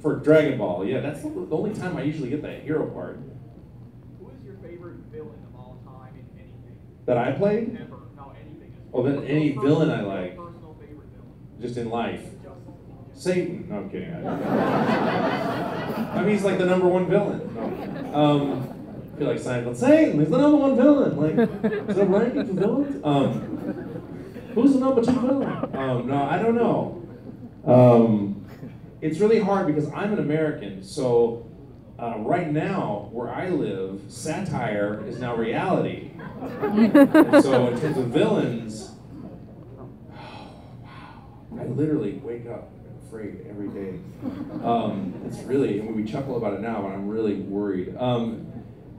For Dragon Ball, yeah, that's the only time I usually get that hero part. Who is your favorite villain of all time in anything? That I played? Ever? No, anything. Oh, then any villain I like. Personal favorite villain. Just in life. Just Satan. No, I'm kidding. I mean, he's like the #1 villain. No. I feel like Seinfeld. Satan, he's the #1 villain. Like, is that ranking for villains? Who's the #2 villain? No, I don't know. It's really hard because I'm an American, so right now, where I live, satire is now reality. And so in terms of villains, I literally wake up afraid every day. It's really, I mean, we chuckle about it now, but I'm really worried.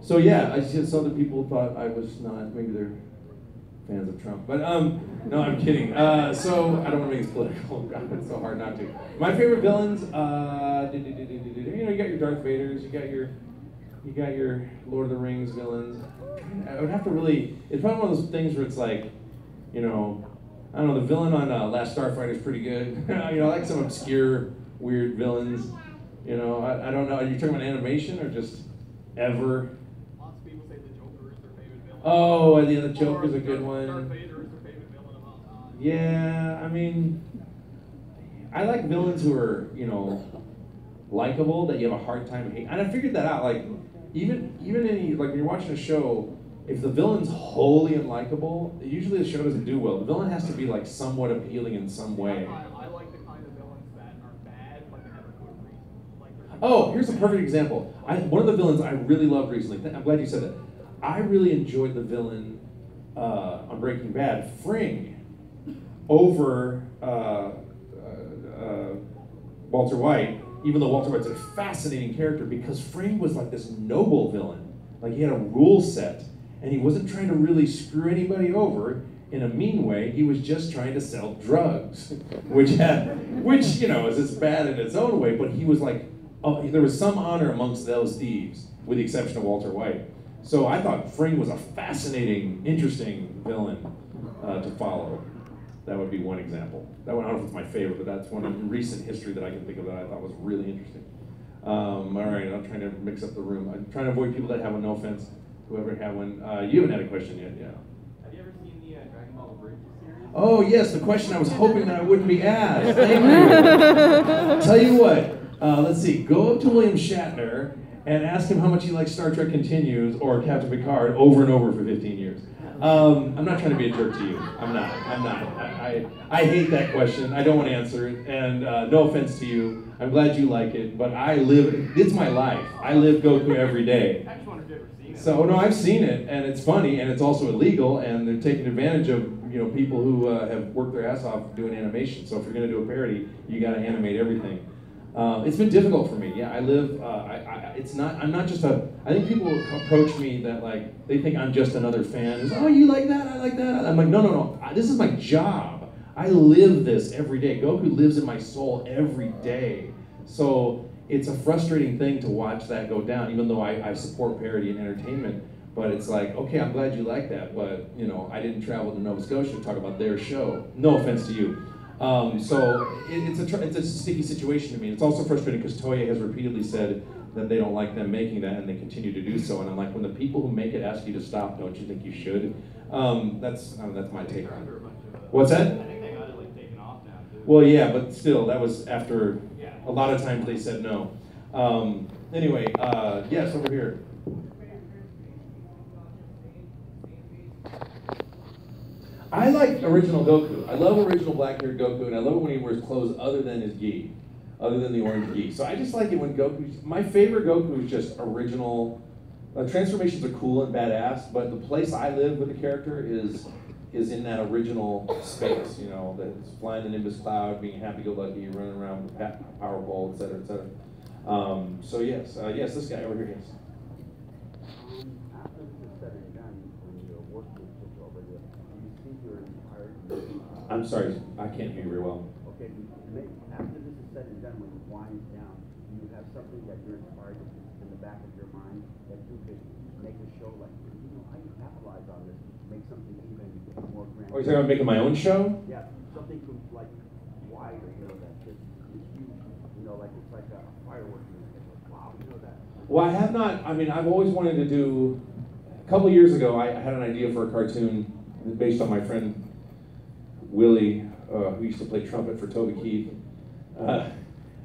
So yeah, I just other people thought I was not, maybe they're fans of Trump, but no, I'm kidding. So I don't want to make this political. God, it's so hard not to. My favorite villains, you know, you got your Darth Vaders, you got your Lord of the Rings villains. I would have to really, it's probably one of those things where it's like, you know, I don't know, the villain on Last Starfighter is pretty good. You know, I like some obscure, weird villains. You know, I don't know, are you talking about animation or just ever? lots of people say the Joker is their favorite villain. Oh, yeah, the Joker's a good Darth one. Vader is their favorite villain of all time. Yeah, I mean, I like villains who are, you know, likable, that you have a hard time hating. And I figured that out, like, even any, like when you're watching a show, if the villain's wholly unlikable, usually the show doesn't do well. The villain has to be like somewhat appealing in some way. I like the kind of villains that are bad, but they have a good reason. Like Oh, here's a perfect example. One of the villains I really loved recently, I'm glad you said that. I really enjoyed the villain on Breaking Bad, Fring, over Walter White, even though Walter White's a fascinating character because Fring was like this noble villain. Like he had a rule set, and he wasn't trying to really screw anybody over in a mean way. He was just trying to sell drugs, which you know is bad in its own way. But he was like, there was some honor amongst those thieves, with the exception of Walter White. So I thought Fring was a fascinating, interesting villain to follow. That would be one example. That one, I don't know if it's my favorite, but that's one in recent history that I can think of that I thought was really interesting. All right, I'm trying to mix up the room. I'm trying to avoid people that have one, no offense, whoever had one. You haven't had a question yet, yeah. have you ever seen the Dragon Ball Bridge series? Oh yes, the question I was hoping that I wouldn't be asked. Thank you. Tell you what, let's see, go up to William Shatner and ask him how much he likes Star Trek Continues or Captain Picard over and over for 15 years. I'm not trying to be a jerk to you. I'm not. I hate that question. I don't want to answer it. And no offense to you. I'm glad you like it. But it's my life. I live Goku every day. I just wondered if you ever seen it. So no, I've seen it, and it's funny, and it's also illegal, and they're taking advantage of people who have worked their ass off doing animation. So if you're going to do a parody, you got to animate everything. It's been difficult for me. Yeah, I live. It's not. I'm not just a. I think people approach me that like they think I'm just another fan. It's, oh, you like that? I like that. I'm like, no. This is my job. I live this every day. Goku lives in my soul every day. So it's a frustrating thing to watch that go down. Even though I support parody and entertainment, but it's like, okay, I'm glad you like that, but I didn't travel to Nova Scotia to talk about their show. No offense to you. So it's a sticky situation to me. It's also frustrating because Toei has repeatedly said that they don't like them making that, and they continue to do so. And I'm like, when the people who make it ask you to stop, don't you think you should? That's my take on it. What's that? I think they got it like taken off now too. Well, yeah, but still, that was after Yeah. a lot of times they said no. Anyway, yes, over here. I like original Goku. I love original black-haired Goku, and I love it when he wears clothes other than his gi, other than the orange gi. So I just like it when Goku. My favorite Goku is just original. Transformations are cool and badass, but the place I live with the character is in that original space. That's flying the Nimbus cloud, being happy-go-lucky, running around with a power pole, etc., etc. So yes, this guy over here, yes. After this is said and done, when you work with this over there, do you think you're inspired? I'm sorry, I can't hear you very well. Okay, after this is said and done, when it winds down, do you have something that you're inspired in the back of your mind that you could make a show like, I can capitalize on this, make something even more grand? Oh, you're talking about making my own show? Yeah, something like wider, that just is huge. You know, like it's like a firework. Wow, you know that. Well, I have not. I mean, I've always wanted to do. A couple of years ago, I had an idea for a cartoon based on my friend Willie, who used to play trumpet for Toby Keith.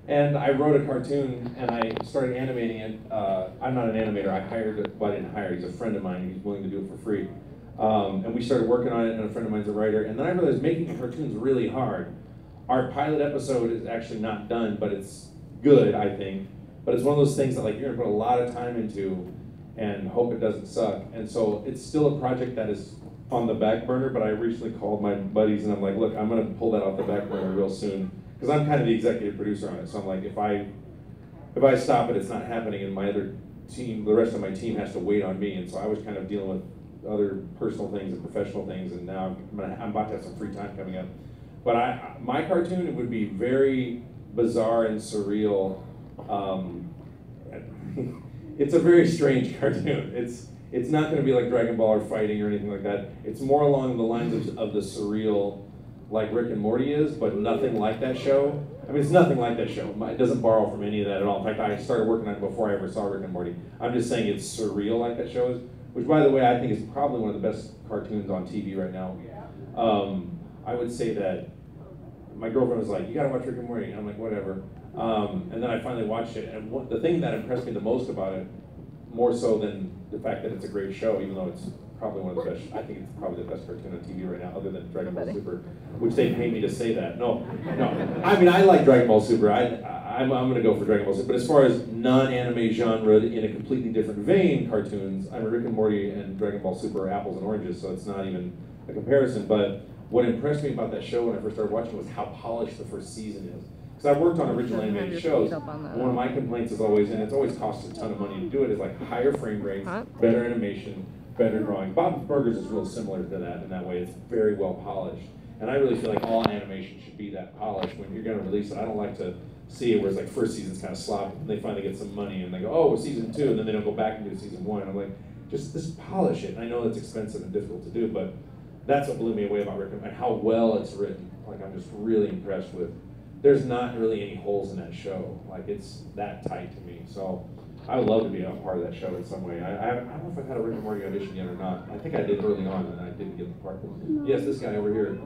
And I wrote a cartoon and I started animating it. I'm not an animator. I hired, well, I didn't hire. He's a friend of mine. He's willing to do it for free. And we started working on it, and a friend of mine's a writer. And then I realized making cartoons really hard. Our pilot episode is actually not done, but it's good, I think. But it's one of those things that like you're gonna put a lot of time into and hope it doesn't suck. And so it's still a project that is on the back burner, but I recently called my buddies and I'm like, look, I'm gonna pull that off the back burner real soon. Because I'm kind of the executive producer on it. So I'm like, if I stop it, it's not happening, and my other team, the rest of my team has to wait on me. And so I was kind of dealing with other personal things and professional things, and now I'm about to have some free time coming up. But my cartoon, it would be very bizarre and surreal. It's a very strange cartoon. It's not going to be like Dragon Ball or fighting or anything like that. It's more along the lines of the surreal, like Rick and Morty is, but nothing like that show. I mean, it's nothing like that show. It doesn't borrow from any of that at all. In fact, I started working on it before I ever saw Rick and Morty. I'm just saying it's surreal like that show is, which, by the way, I think is probably one of the best cartoons on TV right now. I would say that my girlfriend was like, you gotta watch Rick and Morty. And I'm like, whatever. And then I finally watched it, and the thing that impressed me the most about it, more so than the fact that it's a great show, even though it's probably one of the best, I think it's probably the best cartoon on TV right now, other than Dragon Ball Super, which they pay me to say that. No. I mean, I like Dragon Ball Super. I'm gonna go for Dragon Ball Super. But as far as non-anime genre in a completely different vein cartoons, I mean, Rick and Morty and Dragon Ball Super are apples and oranges, so it's not even a comparison. But what impressed me about that show when I first started watching was how polished the first season is. Because I've worked on original animated shows, and one of my complaints is always, and it's always cost a ton of money to do it, is like higher frame rates, better animation, better drawing. Bob's Burgers is real similar to that in that way. It's very well polished. And I really feel like all animation should be that polished when you're going to release it. I don't like to see it where it's like first season's kind of sloppy, and they finally get some money, and they go, oh, season 2, and then they don't go back and do season 1. I'm like, just polish it. And I know that's expensive and difficult to do, but that's what blew me away about Rick and how well it's written. Like, I'm just really impressed with. There's not really any holes in that show. Like, it's that tight to me. So I would love to be a part of that show in some way. I don't know if I've had a Rick and Morty audition yet or not. I think I did early on, and I didn't get the part. Yes, this guy over here.